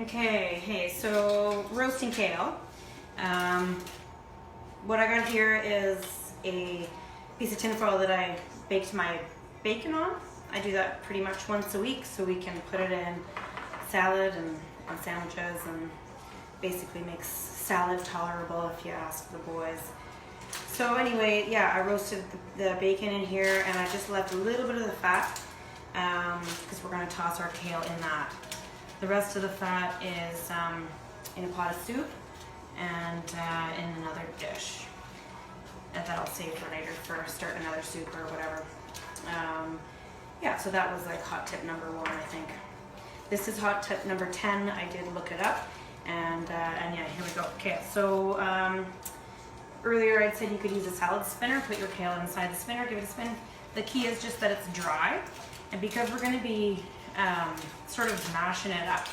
Okay, hey, so roasting kale. What I got here is a piece of tin foil that I baked my bacon on. I do that pretty much once a week so we can put it in salad and sandwiches, and basically makes salad tolerable if you ask the boys. So anyway, yeah, I roasted the bacon in here and I just left a little bit of the fat because we're going to toss our kale in that. The rest of the fat is in a pot of soup and in another dish. And that I'll save for later for starting another soup or whatever. Yeah, so that was like hot tip number 1, I think. This is hot tip number 10. I did look it up, and yeah, here we go. Okay, so earlier I'd said you could use a salad spinner. Put your kale inside the spinner, give it a spin. The key is just that it's dry, and because we're going to be sort of mashing it up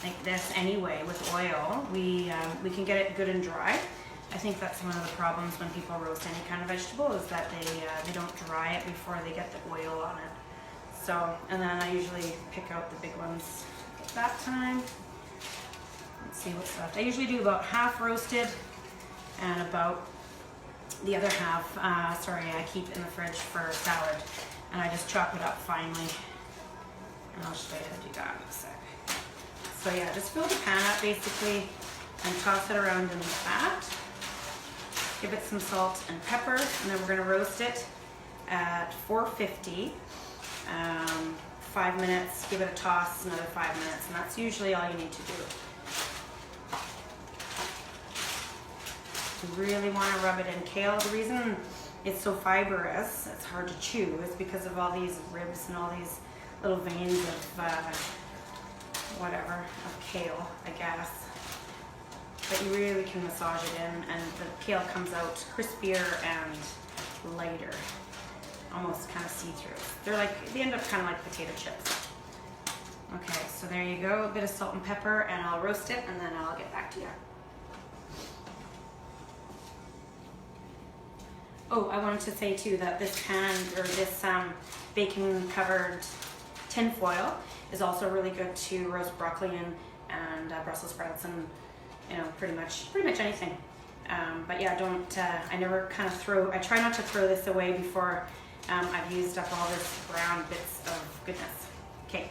like this anyway with oil, we can get it good and dry. I think that's one of the problems when people roast any kind of vegetable, is that they don't dry it before they get the oil on it. So, and then I usually pick out the big ones at that time. Let's see what's left. I usually do about half roasted and about the other half, I keep in the fridge for salad, and I just chop it up finely. And I'll show you how to do that in a sec. So yeah, just fill the pan up basically and toss it around in the fat. Give it some salt and pepper, and then we're going to roast it at 450. 5 minutes, give it a toss, another 5 minutes, and that's usually all you need to do. You really want to rub it in. Kale, the reason it's so fibrous, it's hard to chew, is because of all these ribs and all these little veins of of kale, I guess. But you really can massage it in, and the kale comes out crispier and lighter, almost kind of see-through. They end up kind of like potato chips. Okay, so there you go, a bit of salt and pepper, and I'll roast it, and then I'll get back to you. Oh, I wanted to say too that this pan, or this bacon covered tin foil, is also really good to roast broccoli and Brussels sprouts and pretty much anything. But yeah, I try not to throw this away before I've used up all this brown bits of goodness. Okay.